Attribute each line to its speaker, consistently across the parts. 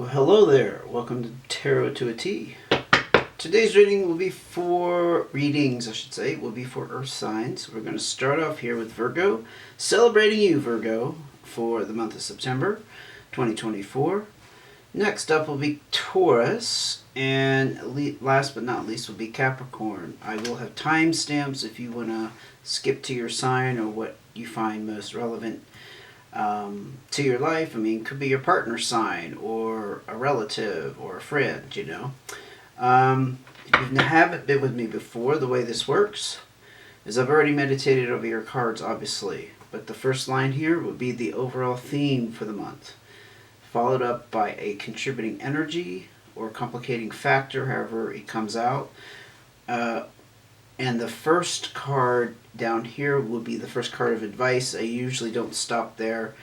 Speaker 1: Well, hello there. Welcome to Tarot to a T. Today's reading will be for will be for Earth signs. We're going to start off here with Virgo, celebrating you, Virgo, for the month of September 2024. Next up will be Taurus, and last but not least will be Capricorn. I will have timestamps if you want to skip to your sign or what you find most relevant to your life. I mean, could be your partner's sign or a relative or a friend, you know. If you haven't been with me before, the way this works is I've already meditated over your cards, obviously. But the first line here would be the overall theme for the month, followed up by a contributing energy or complicating factor, however it comes out. And the first card down here will be the first card of advice. I usually don't stop there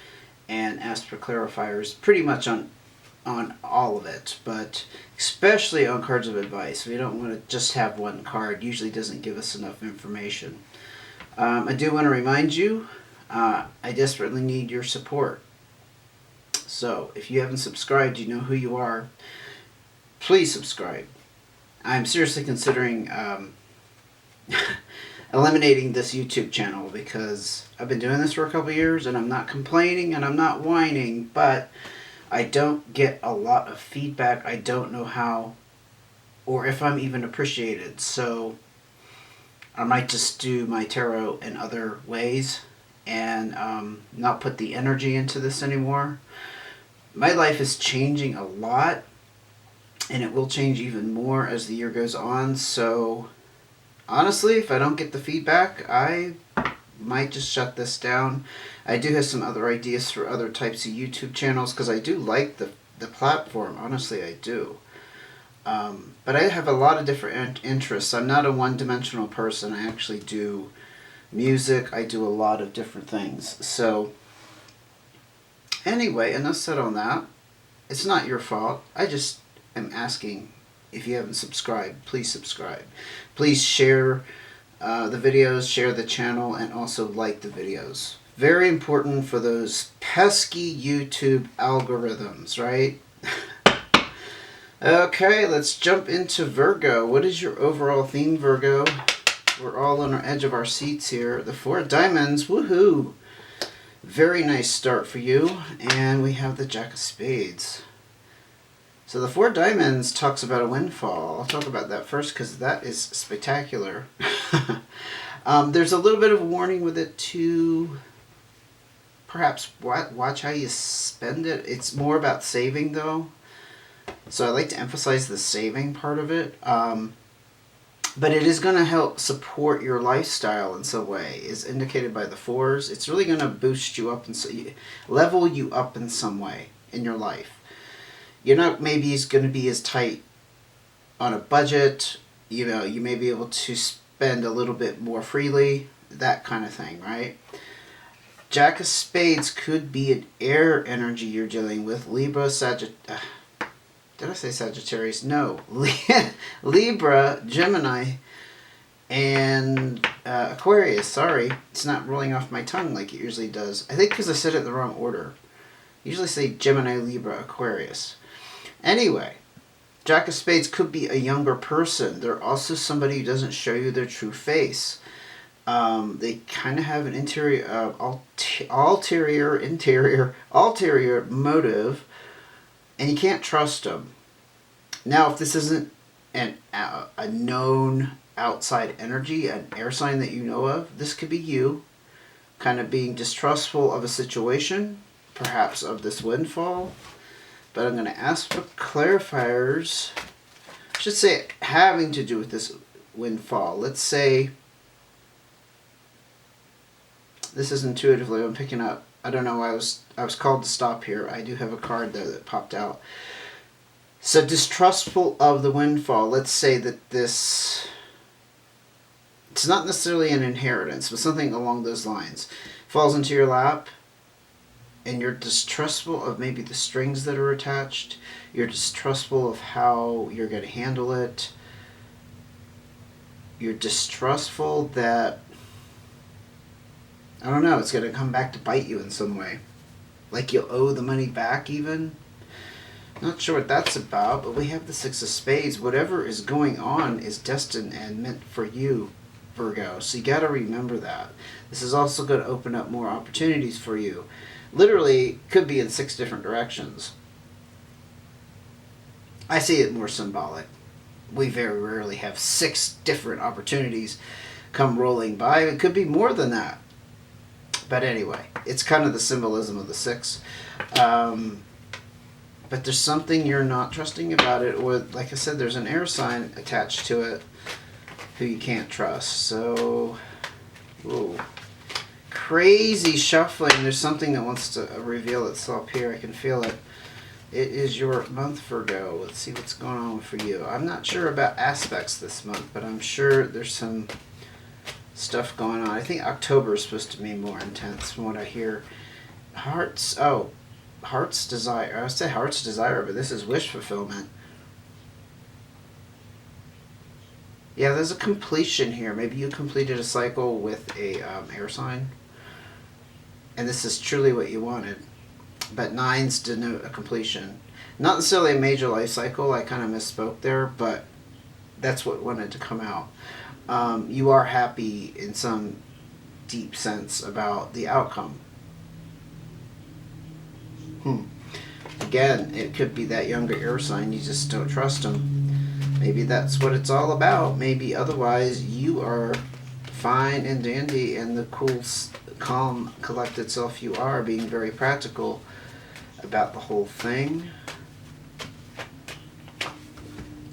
Speaker 1: and ask for clarifiers pretty much on all of it, but especially on cards of advice. We don't want to just have one card. Usually doesn't give us enough information. I do want to remind you, I desperately need your support. So if you haven't subscribed, you know who you are. Please subscribe. I'm seriously considering eliminating this YouTube channel because I've been doing this for a couple years and I'm not complaining and I'm not whining, but I don't get a lot of feedback. I don't know how or if I'm even appreciated. So I might just do my tarot in other ways and not put the energy into this anymore. My life is changing a lot and it will change even more as the year goes on. So honestly, if I don't get the feedback, I might just shut this down. I do have some other ideas for other types of YouTube channels because I do like the platform. Honestly, I do. But I have a lot of different interests. I'm not a one-dimensional person. I actually do music. I do a lot of different things. So anyway, enough said on that. It's not your fault. I just am asking. If you haven't subscribed, please subscribe. Please share the videos, share the channel, and also like the videos. Very important for those pesky YouTube algorithms, right? Okay, let's jump into Virgo. What is your overall theme, Virgo? We're all on our edge of our seats here. The Four of Diamonds, woohoo! Very nice start for you. And we have the Jack of Spades. So the Four Diamonds talks about a windfall. I'll talk about that first because that is spectacular. There's a little bit of a warning with it too. Perhaps watch how you spend it. It's more about saving though. So I like to emphasize the saving part of it. But it is going to help support your lifestyle in some way, is indicated by the fours. It's really going to boost you up and level you up in some way in your life. You're not maybe going to be as tight on a budget. You know, you may be able to spend a little bit more freely, that kind of thing, right? Jack of Spades could be an air energy you're dealing with. Libra, did I say Sagittarius? No. Libra, Gemini, and Aquarius. Sorry, it's not rolling off my tongue like it usually does. I think because I said it in the wrong order. I usually say Gemini, Libra, Aquarius. Anyway, Jack of Spades could be a younger person. They're also somebody who doesn't show you their true face. They kind of have an ulterior motive, and you can't trust them. Now, if this isn't a known outside energy, an air sign that you know of, this could be you kind of being distrustful of a situation, perhaps of this windfall. But I'm going to ask for clarifiers. I should say having to do with this windfall. Let's say this is intuitively I'm picking up. I don't know why I was called to stop here. I do have a card there that popped out. So distrustful of the windfall. Let's say that it's not necessarily an inheritance, but something along those lines falls into your lap. And you're distrustful of maybe the strings that are attached. You're distrustful of how you're going to handle it. You're distrustful that, I don't know, it's going to come back to bite you in some way. Like you'll owe the money back even. Not sure what that's about, but we have the Six of Spades. Whatever is going on is destined and meant for you, Virgo. So you got to remember that. This is also going to open up more opportunities for you. Literally, could be in 6 different directions. I see it more symbolic. We very rarely have 6 different opportunities come rolling by. It could be more than that. But anyway, it's kind of the symbolism of the 6. But there's something you're not trusting about it. Or, like I said, there's an air sign attached to it who you can't trust. So, whoa. Crazy shuffling. There's something that wants to reveal itself here. I can feel it. It is your month, Virgo. Let's see what's going on for you. I'm not sure about aspects this month, but I'm sure there's some stuff going on. I think October is supposed to be more intense from what I hear. Hearts desire. I would say heart's desire, but this is wish fulfillment. Yeah, there's a completion here. Maybe you completed a cycle with a air sign, and this is truly what you wanted. But 9s denote a completion. Not necessarily a major life cycle. I kind of misspoke there, but that's what wanted to come out. You are happy in some deep sense about the outcome. Again, it could be that younger air sign. You just don't trust them. Maybe that's what it's all about. Maybe otherwise you are fine and dandy, and the cool, calm, collected self you are, being very practical about the whole thing.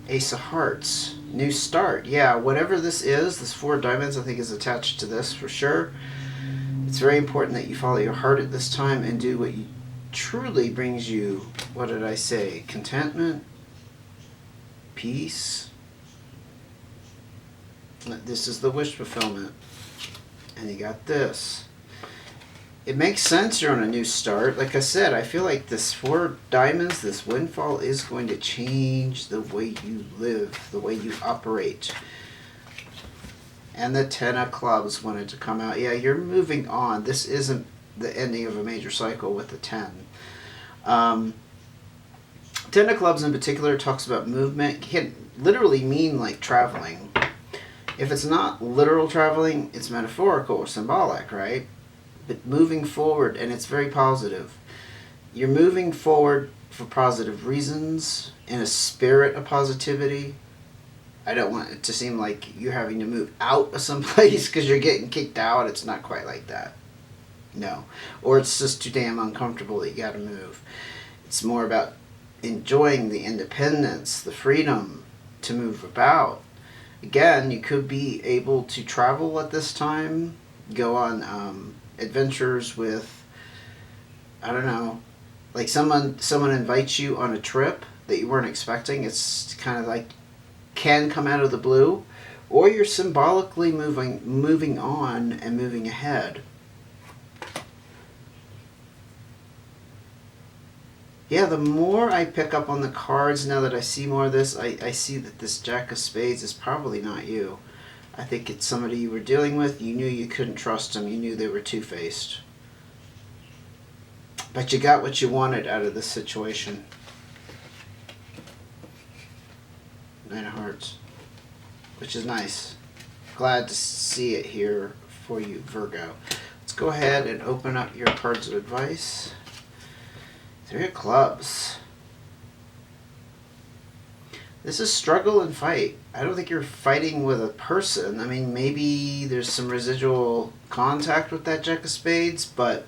Speaker 1: Ace of Hearts. New start. Yeah, whatever this is, this 4 of Diamonds I think is attached to this for sure. It's very important that you follow your heart at this time and do what you truly brings you, what did I say, contentment, peace. This is the wish fulfillment. And you got this. It makes sense you're on a new start. Like I said, I feel like this 4 of Diamonds, this windfall is going to change the way you live, the way you operate. And the 10 of Clubs wanted to come out. Yeah, you're moving on. This isn't the ending of a major cycle with the 10. 10 of Clubs in particular talks about movement. It can literally mean like traveling. If it's not literal traveling, it's metaphorical or symbolic, right? But moving forward, and it's very positive. You're moving forward for positive reasons, in a spirit of positivity. I don't want it to seem like you're having to move out of someplace because you're getting kicked out. It's not quite like that. No. Or it's just too damn uncomfortable that you got to move. It's more about enjoying the independence, the freedom to move about. Again, you could be able to travel at this time, go on adventures with, I don't know, like someone invites you on a trip that you weren't expecting. It's kind of like can come out of the blue, or you're symbolically moving on and moving ahead. Yeah, the more I pick up on the cards, now that I see more of this, I see that this Jack of Spades is probably not you. I think it's somebody you were dealing with. You knew you couldn't trust them. You knew they were two-faced. But you got what you wanted out of this situation. 9 of Hearts. Which is nice. Glad to see it here for you, Virgo. Let's go ahead and open up your cards of advice. 3 of Clubs. This is struggle and fight. I don't think you're fighting with a person. I mean, maybe there's some residual contact with that Jack of Spades, but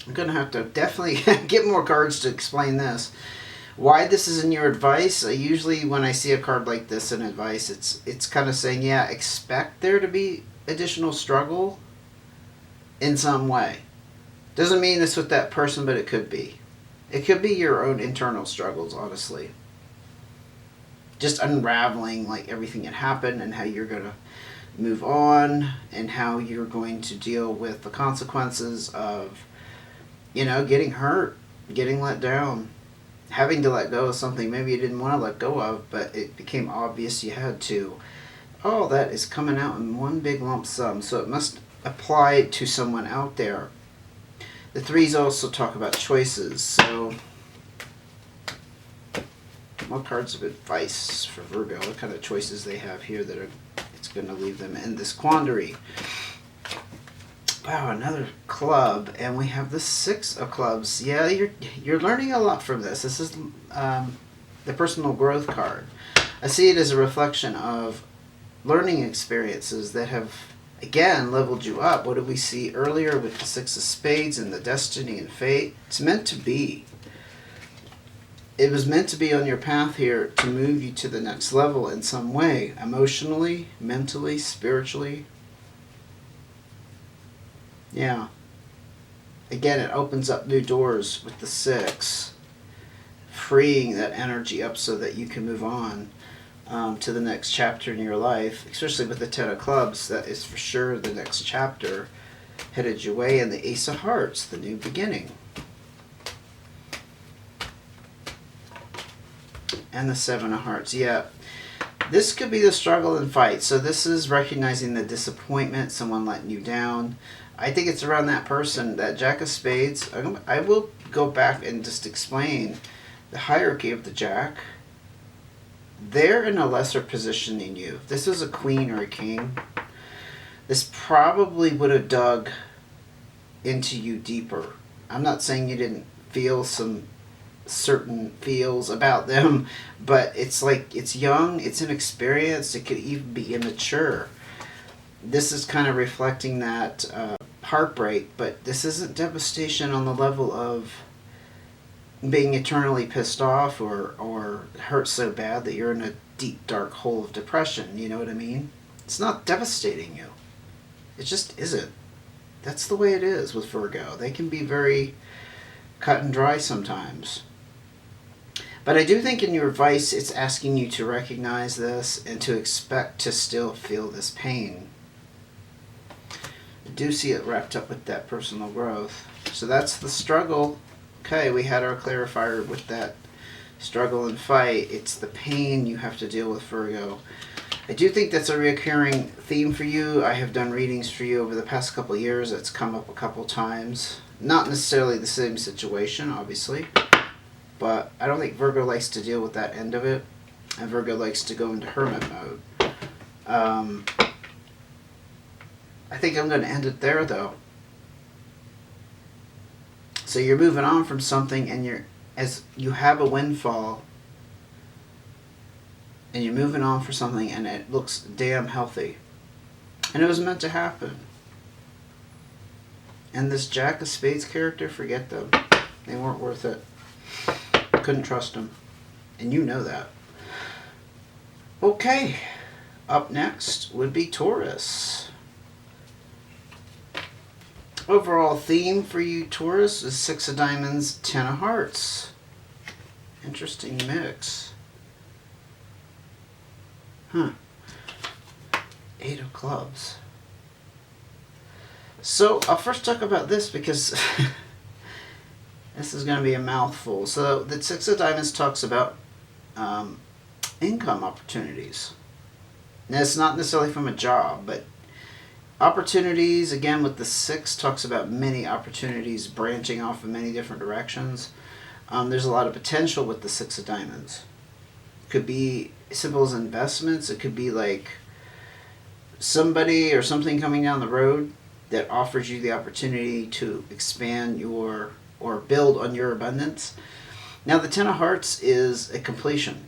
Speaker 1: I'm going to have to definitely get more cards to explain this. Why this is in your advice, usually when I see a card like this in advice, it's kind of saying, yeah, expect there to be additional struggle in some way. Doesn't mean it's with that person, but it could be. It could be your own internal struggles, honestly. Just unraveling like everything that happened and how you're going to move on and how you're going to deal with the consequences of, you know, getting hurt, getting let down, having to let go of something maybe you didn't want to let go of, but it became obvious you had to. All that is coming out in one big lump sum, so it must apply to someone out there. The threes also talk about choices. So, what cards of advice for Virgo? What kind of choices they have here that are it's going to leave them in this quandary? Wow, another club, and we have the 6 of clubs. Yeah, you're learning a lot from this. This is the personal growth card. I see it as a reflection of learning experiences that have, again, leveled you up. What did we see earlier with the 6 of spades and the destiny and fate? It's meant to be. It was meant to be on your path here to move you to the next level in some way, emotionally, mentally, spiritually. Yeah. Again, it opens up new doors with the 6, freeing that energy up so that you can move on to the next chapter in your life, especially with the 10 of clubs. That is for sure the next chapter headed your way, and the Ace of Hearts, the new beginning. And the 7 of Hearts. Yeah. This could be the struggle and fight. So this is recognizing the disappointment, someone letting you down. I think it's around that person, that Jack of Spades. I will go back and just explain the hierarchy of the Jack. They're in a lesser position than you. If this is a queen or a king, this probably would have dug into you deeper. I'm not saying you didn't feel some certain feels about them, but it's like it's young, it's inexperienced, it could even be immature. This is kind of reflecting that heartbreak, but this isn't devastation on the level of being eternally pissed off or hurt so bad that you're in a deep dark hole of depression. You know what I mean? It's not devastating you. It just isn't. That's the way it is with Virgo. They can be very cut and dry sometimes. But I do think in your advice it's asking you to recognize this and to expect to still feel this pain. I do see it wrapped up with that personal growth. So that's the struggle. Okay, we had our clarifier with that struggle and fight. It's the pain you have to deal with, Virgo. I do think that's a recurring theme for you. I have done readings for you over the past couple of years. It's come up a couple times. Not necessarily the same situation, obviously. But I don't think Virgo likes to deal with that end of it. And Virgo likes to go into hermit mode. I think I'm going to end it there, though. So you're moving on from something, and as you have a windfall, and you're moving on for something, and it looks damn healthy. And it was meant to happen. And this Jack of Spades character, forget them. They weren't worth it. Couldn't trust them. And you know that. Okay. Up next would be Taurus. Overall theme for you, Taurus, is 6 of Diamonds, 10 of Hearts. Interesting mix. Huh. 8 of Clubs. So, I'll first talk about this because this is going to be a mouthful. So, the 6 of Diamonds talks about income opportunities. Now, it's not necessarily from a job, but opportunities, again, with the 6, talks about many opportunities branching off in many different directions. There's a lot of potential with the 6 of Diamonds. Could be simple as investments. It could be like somebody or something coming down the road that offers you the opportunity to expand your or build on your abundance. Now, the 10 of Hearts is a completion.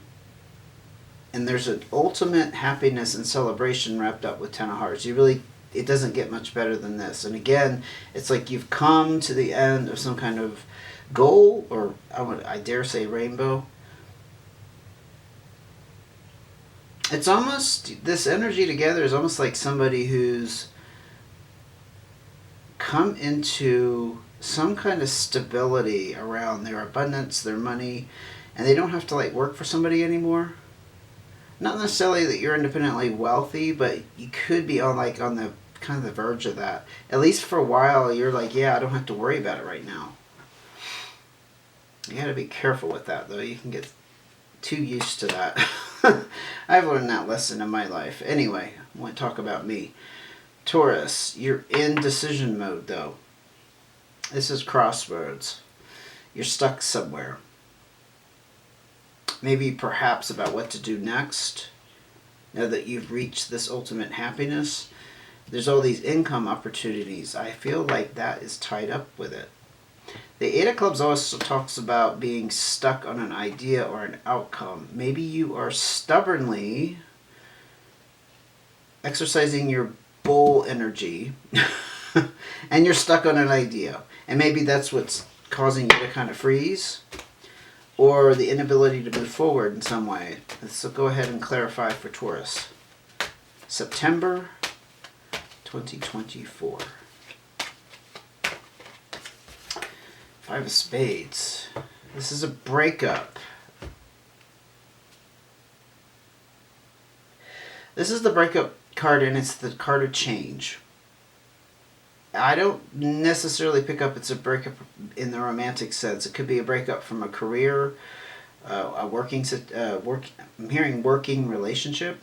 Speaker 1: And there's an ultimate happiness and celebration wrapped up with 10 of Hearts. It doesn't get much better than this. And again, it's like you've come to the end of some kind of goal, or I dare say rainbow. It's almost, this energy together is almost like somebody who's come into some kind of stability around their abundance, their money, and they don't have to like work for somebody anymore. Not necessarily that you're independently wealthy, but you could be on the kind of the verge of that. At least for a while, you're like, yeah, I don't have to worry about it right now. You got to be careful with that, though. You can get too used to that. I've learned that lesson in my life. Anyway, I want to talk about me. Taurus, you're in decision mode, though. This is crossroads. You're stuck somewhere. Maybe perhaps about what to do next. Now that you've reached this ultimate happiness, there's all these income opportunities. I feel like that is tied up with it. The Eight of Clubs also talks about being stuck on an idea or an outcome. Maybe you are stubbornly exercising your bull energy and you're stuck on an idea. And maybe that's what's causing you to kind of freeze, or the inability to move forward in some way. So go ahead and clarify for Taurus. September 2024. Five of Spades. This is a breakup. This is the breakup card, and it's the card of change. I don't necessarily pick up it's a breakup in the romantic sense. It could be a breakup from a career, I'm hearing working relationship.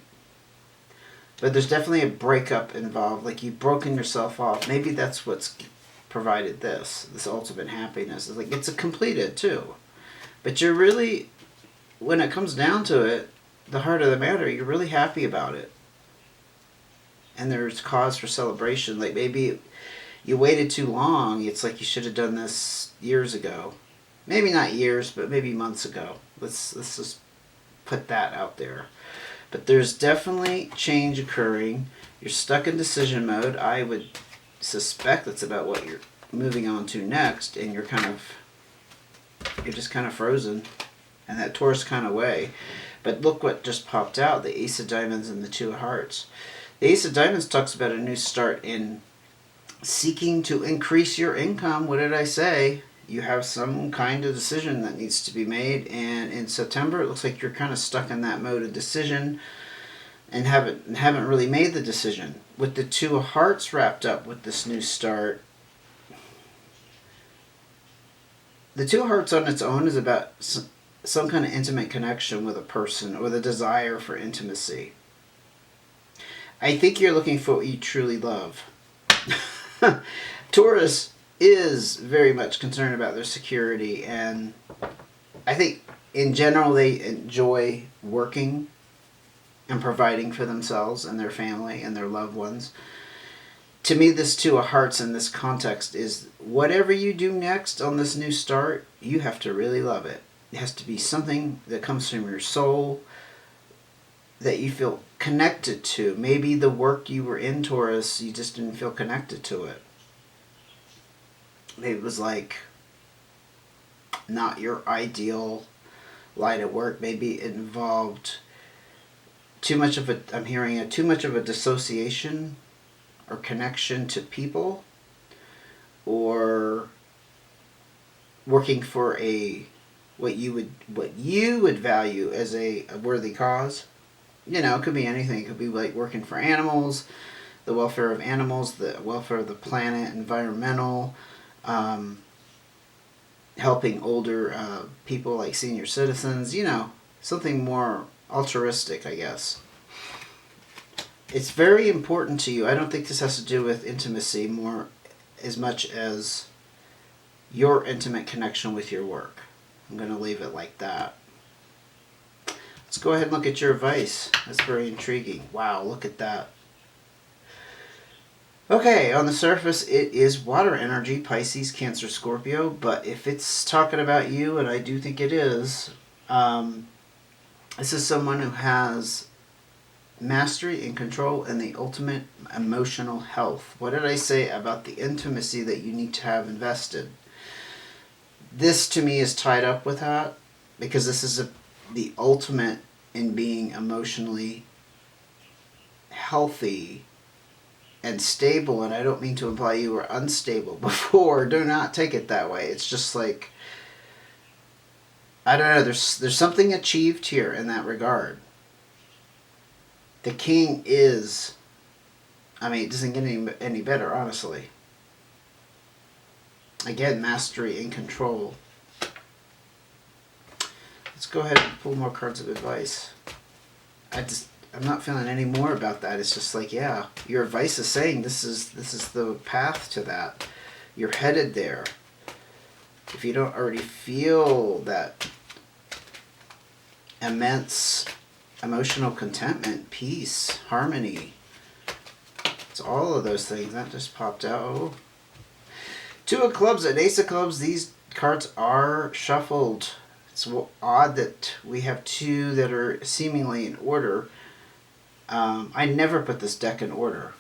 Speaker 1: But there's definitely a breakup involved, like you've broken yourself off. Maybe that's what's provided this ultimate happiness. It's like it's completed too. But you're really, when it comes down to it, the heart of the matter, you're really happy about it. And there's cause for celebration. Like maybe you waited too long. It's like you should have done this years ago. Maybe not years, but maybe months ago. Let's just put that out there. But there's definitely change occurring. You're stuck in decision mode. I would suspect that's about what you're moving on to next, and you're just kind of frozen in that Taurus kind of way. But look what just popped out, the Ace of Diamonds and the Two of Hearts. The Ace of Diamonds talks about a new start in seeking to increase your income. What did I say? You have some kind of decision that needs to be made, and in September it looks like you're kind of stuck in that mode of decision and haven't really made the decision. With the Two of Hearts wrapped up with this new start, the Two of Hearts on its own is about some kind of intimate connection with a person or the desire for intimacy. I think you're looking for what you truly love. Taurus is very much concerned about their security, and I think in general they enjoy working and providing for themselves and their family and their loved ones. To me, this Two of Hearts in this context is whatever you do next on this new start, you have to really love it. It has to be something that comes from your soul, that you feel connected to. Maybe the work you were in, Taurus, you just didn't feel connected to it. Maybe it was like not your ideal line of work. Maybe it involved too much of a dissociation or connection to people, or working for what you would value as a worthy cause. You know, it could be anything. It could be like working for animals, the welfare of animals, the welfare of the planet, environmental, helping older people like senior citizens, you know, something more altruistic, I guess. It's very important to you. I don't think this has to do with intimacy more as much as your intimate connection with your work. I'm going to leave it like that. Let's go ahead and look at your advice. That's very intriguing. Wow, look at that. Okay, on the surface it is water energy, Pisces, Cancer, Scorpio, but if it's talking about you, and I do think it is, this is someone who has mastery and control and the ultimate emotional health. What did I say about the intimacy that you need to have invested? This to me is tied up with that, because this is the ultimate in being emotionally healthy and stable. And I don't mean to imply you were unstable before. Do not take it that way. It's just like, I don't know, there's something achieved here in that regard. The King is, I mean, it doesn't get any better, honestly. Again, mastery and control. Let's go ahead and pull more cards of advice. I'm not feeling any more about that. It's just like, yeah, your advice is saying this is the path to that. You're headed there. If you don't already feel that immense emotional contentment, peace, harmony, it's all of those things. That just popped out. Oh. Two of clubs and ace of clubs. These cards are shuffled. It's odd that we have two that are seemingly in order. I never put this deck in order.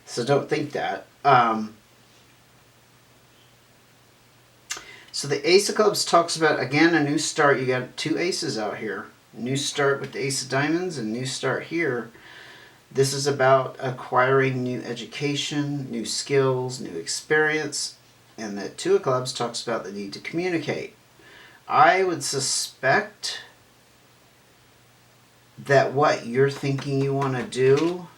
Speaker 1: So don't think that. So the ace of clubs talks about, again, a new start. You got two aces out here. New start with the ace of diamonds and new start here. This is about acquiring new education, new skills, new experience. And the two of clubs talks about the need to communicate. I would suspect that what you're thinking you want to do,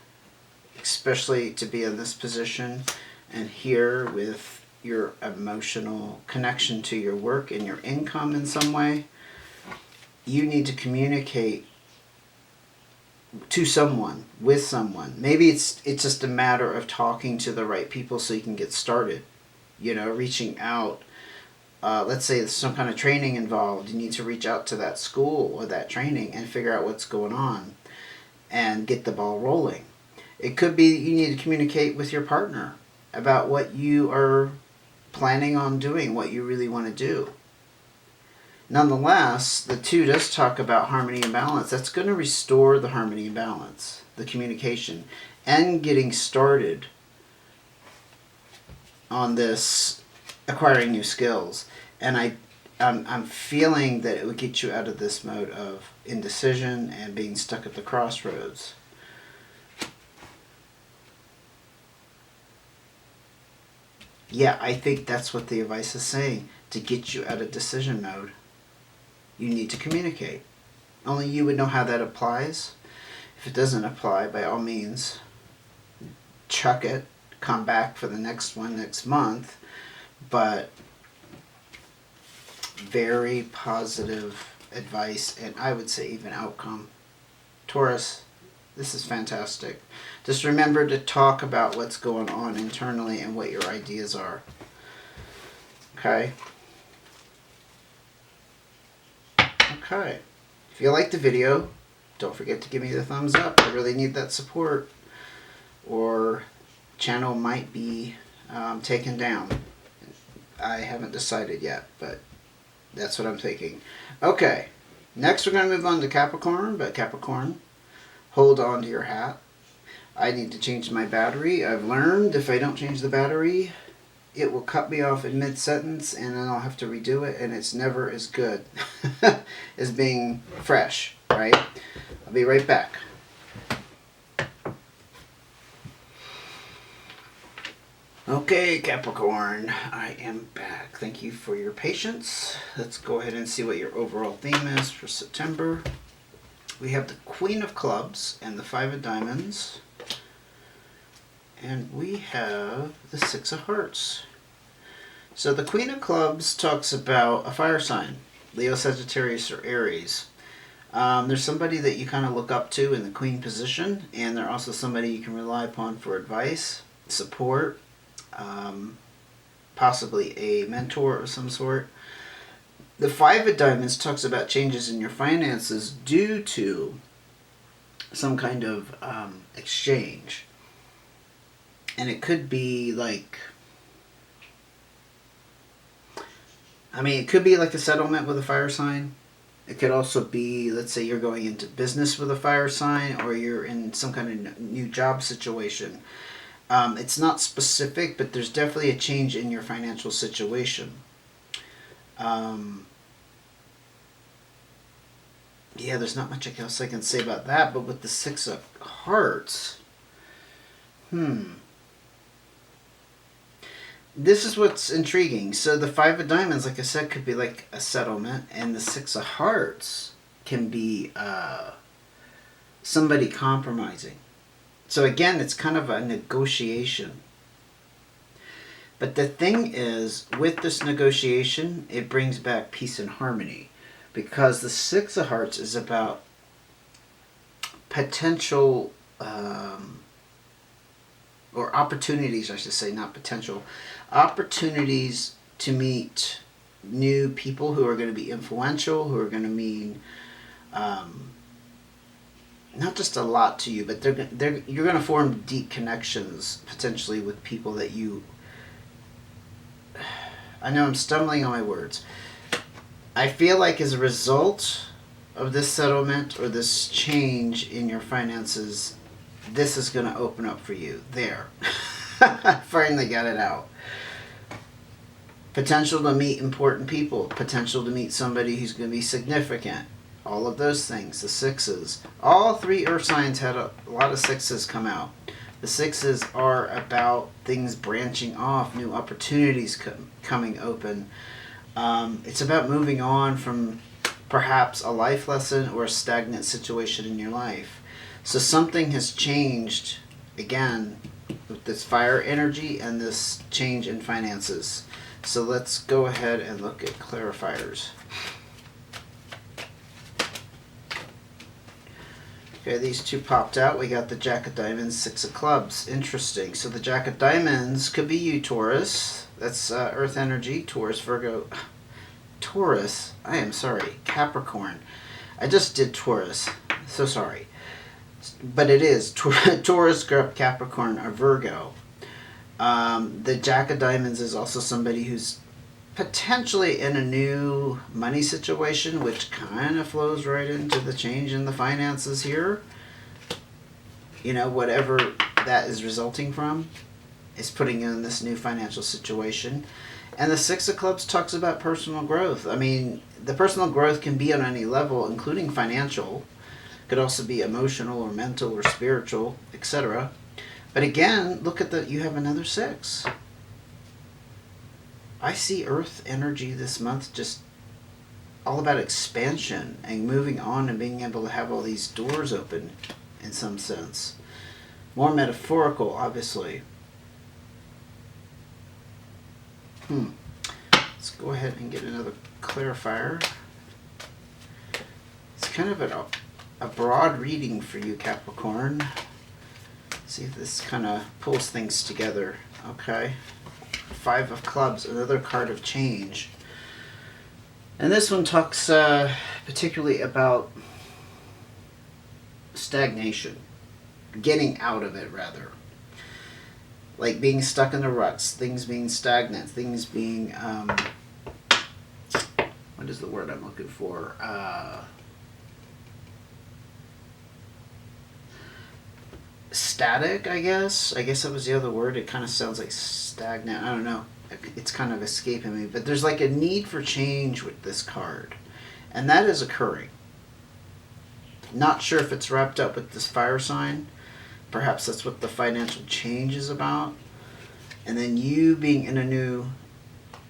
Speaker 1: especially to be in this position and here with your emotional connection to your work and your income in some way, you need to communicate to someone, with someone. Maybe it's just a matter of talking to the right people so you can get started. You know, reaching out. Let's say there's some kind of training involved. You need to reach out to that school or that training and figure out what's going on and get the ball rolling. It could be you need to communicate with your partner about what you are planning on doing, what you really want to do. Nonetheless, the two does talk about harmony and balance. That's going to restore the harmony and balance, the communication, and getting started on this acquiring new skills. And I'm feeling that it would get you out of this mode of indecision and being stuck at the crossroads. Yeah, I think that's what the advice is saying. To get you out of decision mode, you need to communicate. Only you would know how that applies. If it doesn't apply, by all means, chuck it. Come back for the next one next month. But very positive advice, and I would say even outcome. Taurus, this is fantastic. Just remember to talk about what's going on internally and what your ideas are. Okay? Okay. If you like the video, don't forget to give me the thumbs up. I really need that support, or channel might be taken down. I haven't decided yet, but that's what I'm thinking. Okay, next we're going to move on to Capricorn, but Capricorn, hold on to your hat. I need to change my battery. I've learned if I don't change the battery, it will cut me off in mid-sentence, and then I'll have to redo it, and it's never as good as being fresh, right? I'll be right back. Okay, Capricorn, I am back. Thank you for your patience. Let's go ahead and see what your overall theme is for September. We have the Queen of Clubs and the Five of Diamonds. And we have the Six of Hearts. So the Queen of Clubs talks about a fire sign, Leo, Sagittarius, or Aries. There's somebody that you kind of look up to in the Queen position, and they're also somebody you can rely upon for advice, support, possibly a mentor of some sort. The Five of Diamonds talks about changes in your finances due to some kind of exchange. And it could be like, it could be like a settlement with a fire sign. It could also be, let's say you're going into business with a fire sign, or you're in some kind of new job situation. It's not specific, but there's definitely a change in your financial situation. Yeah, there's not much else I can say about that, but with the Six of Hearts, this is what's intriguing. So the Five of Diamonds, like I said, could be like a settlement, and the Six of Hearts can be somebody compromising. So again, it's kind of a negotiation. But the thing is, with this negotiation, it brings back peace and harmony. Because the Six of Hearts is about potential or opportunities, I should say, not potential, opportunities to meet new people who are going to be influential, who are going to mean not just a lot to you, but you're going to form deep connections potentially with people that you. I know I'm stumbling on my words. I feel like as a result of this settlement or this change in your finances, this is going to open up for you. There. Finally got it out. Potential to meet important people. Potential to meet somebody who's going to be significant. All of those things. The sixes. All three earth signs had a lot of sixes come out. The sixes are about things branching off, new opportunities coming open. It's about moving on from perhaps a life lesson or a stagnant situation in your life. So something has changed, again, with this fire energy and this change in finances. So let's go ahead and look at clarifiers. Okay, these two popped out. We got the Jack of Diamonds, Six of Clubs. Interesting. So the Jack of Diamonds could be you, Taurus. That's Earth energy. Taurus, Virgo. Taurus. I am sorry. Capricorn. I just did Taurus. So sorry. But it is. Taurus, Capricorn, or Virgo. The Jack of Diamonds is also somebody who's potentially in a new money situation, which kind of flows right into the change in the finances here. You know, whatever that is resulting from is putting you in this new financial situation. And the Six of Clubs talks about personal growth. I mean, the personal growth can be on any level, including financial. Could also be emotional or mental or spiritual, etc. But again, look at you have another six. I see Earth energy this month just all about expansion and moving on and being able to have all these doors open in some sense. More metaphorical, obviously. Let's go ahead and get another clarifier. It's kind of a broad reading for you, Capricorn. See if this kind of pulls things together. Okay. Five of Clubs, another card of change. And this one talks particularly about stagnation. Getting out of it, rather. Like being stuck in the ruts. Things being stagnant. Things being... what is the word I'm looking for? Static, I guess. I guess that was the other word. It kind of sounds like stagnant. I don't know. It's kind of escaping me. But there's like a need for change with this card. And that is occurring. Not sure if it's wrapped up with this fire sign. Perhaps that's what the financial change is about. And then you being in a new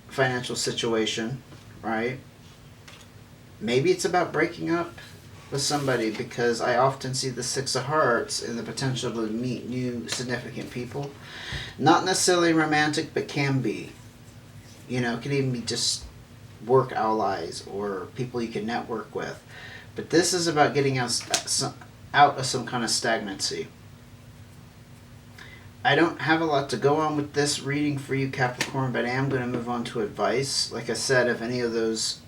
Speaker 1: financial situation, right? Maybe it's about breaking up with somebody, because I often see the Six of Hearts and the potential to meet new significant people. Not necessarily romantic, but can be. You know, it can even be just work allies or people you can network with. But this is about getting out of some kind of stagnancy. I don't have a lot to go on with this reading for you, Capricorn, but I am going to move on to advice. Like I said, if any of those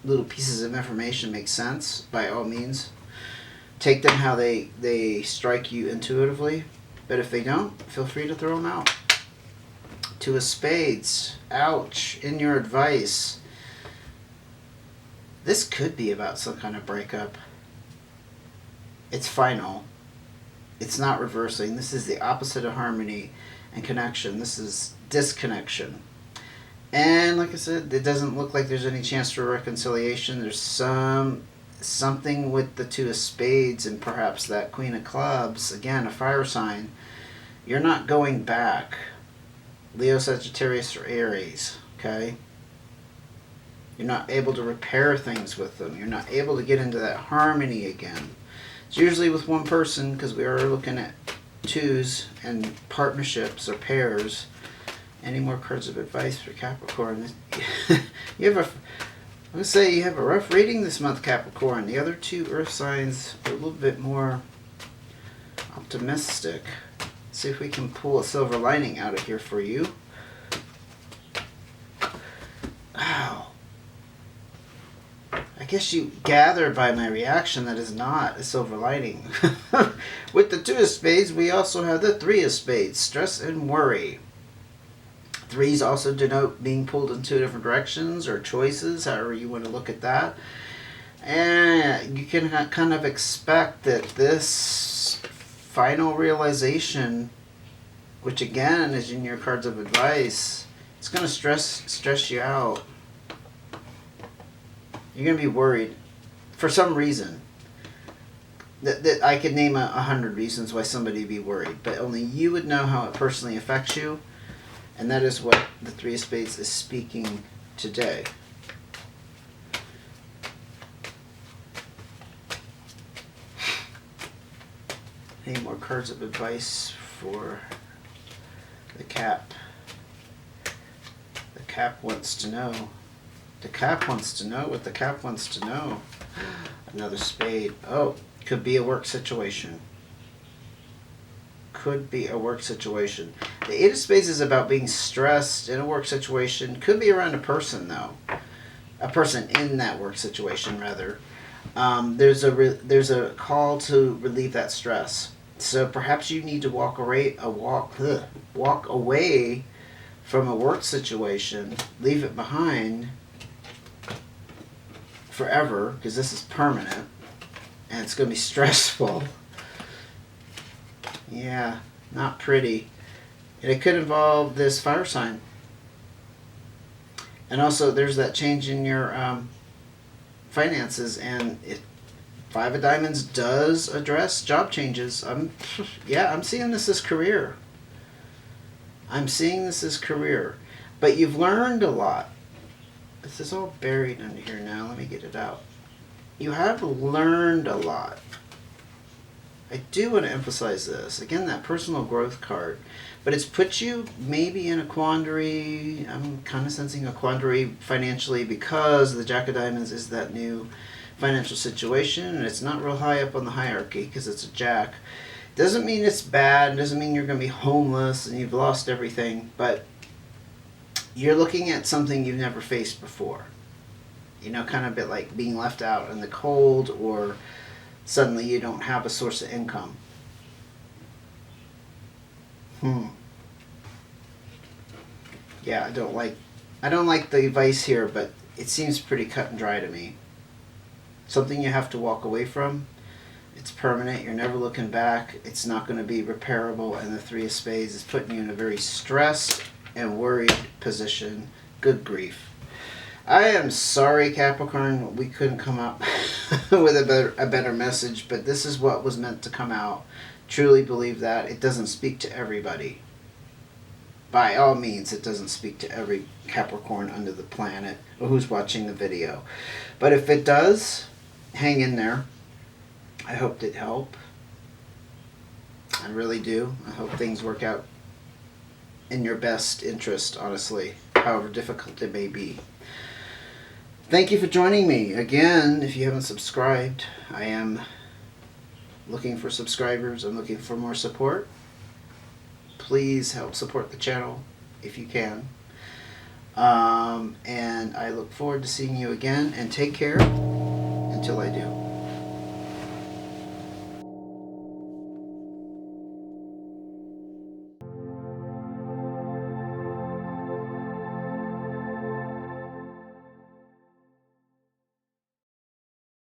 Speaker 1: little pieces of information make sense, by all means, take them how they strike you intuitively. But if they don't, feel free to throw them out. Two of Spades. Ouch. In your advice. This could be about some kind of breakup. It's final. It's not reversing. This is the opposite of harmony and connection. This is disconnection. And like I said, it doesn't look like there's any chance for reconciliation. There's something with the Two of Spades and perhaps that Queen of Clubs. Again, a fire sign. You're not going back. Leo, Sagittarius, or Aries. Okay? You're not able to repair things with them. You're not able to get into that harmony again. It's usually with one person, because we are looking at twos and partnerships or pairs. Any more cards of advice for Capricorn? You have I'm going to say you have a rough reading this month, Capricorn. The other two earth signs are a little bit more optimistic. see if we can pull a silver lining out of here for you. Wow. I guess you gather by my reaction that is not a silver lining. With the 2 of spades, we also have the 3 of spades, stress and worry. 3s also denote being pulled in 2 different directions or choices, however you want to look at that. And you can kind of expect that this final realization, which again is in your cards of advice, it's going to stress you out. You're going to be worried for some reason. That I could name 100 reasons why somebody would be worried, but only you would know how it personally affects you. And that is what the 3 of spades is speaking today. Any more cards of advice for the Cap? The Cap wants to know. The Cap wants to know what the Cap wants to know. Another spade. Oh, could be a work situation. Could be a work situation. The 8 of spades is about being stressed in a work situation. Could be around a person, though. A person in that work situation, rather. There's a call to relieve that stress. So perhaps you need to walk away from a work situation, leave it behind forever, because this is permanent, and it's going to be stressful. Yeah, not pretty. And it could involve this fire sign. And also there's that change in your finances, and 5 of diamonds does address job changes. I'm seeing this as career. I'm seeing this as career. But you've learned a lot. This is all buried under here now. Let me get it out. You have learned a lot. I do want to emphasize this. Again, that personal growth card. But it's put you maybe in a quandary. I'm kind of sensing a quandary financially because the Jack of Diamonds is that new financial situation. And it's not real high up on the hierarchy because it's a Jack. Doesn't mean it's bad. Doesn't mean you're going to be homeless and you've lost everything. But you're looking at something you've never faced before. You know, kind of a bit like being left out in the cold, or suddenly you don't have a source of income. Yeah, I don't like the advice here, but it seems pretty cut and dry to me. Something you have to walk away from. It's permanent. You're never looking back. It's not going to be repairable, and the 3 of spades is putting you in a very stressed and worried position. Good grief. I am sorry, Capricorn, we couldn't come up with a better message, but this is what was meant to come out. Truly believe that. It doesn't speak to everybody. By all means, it doesn't speak to every Capricorn under the planet or who's watching the video. But if it does, hang in there. I hope it helped. I really do. I hope things work out in your best interest, honestly, however difficult it may be. Thank you for joining me. Again, if you haven't subscribed, I am looking for subscribers. I'm looking for more support. Please help support the channel if you can. And I look forward to seeing you again, and take care until I do.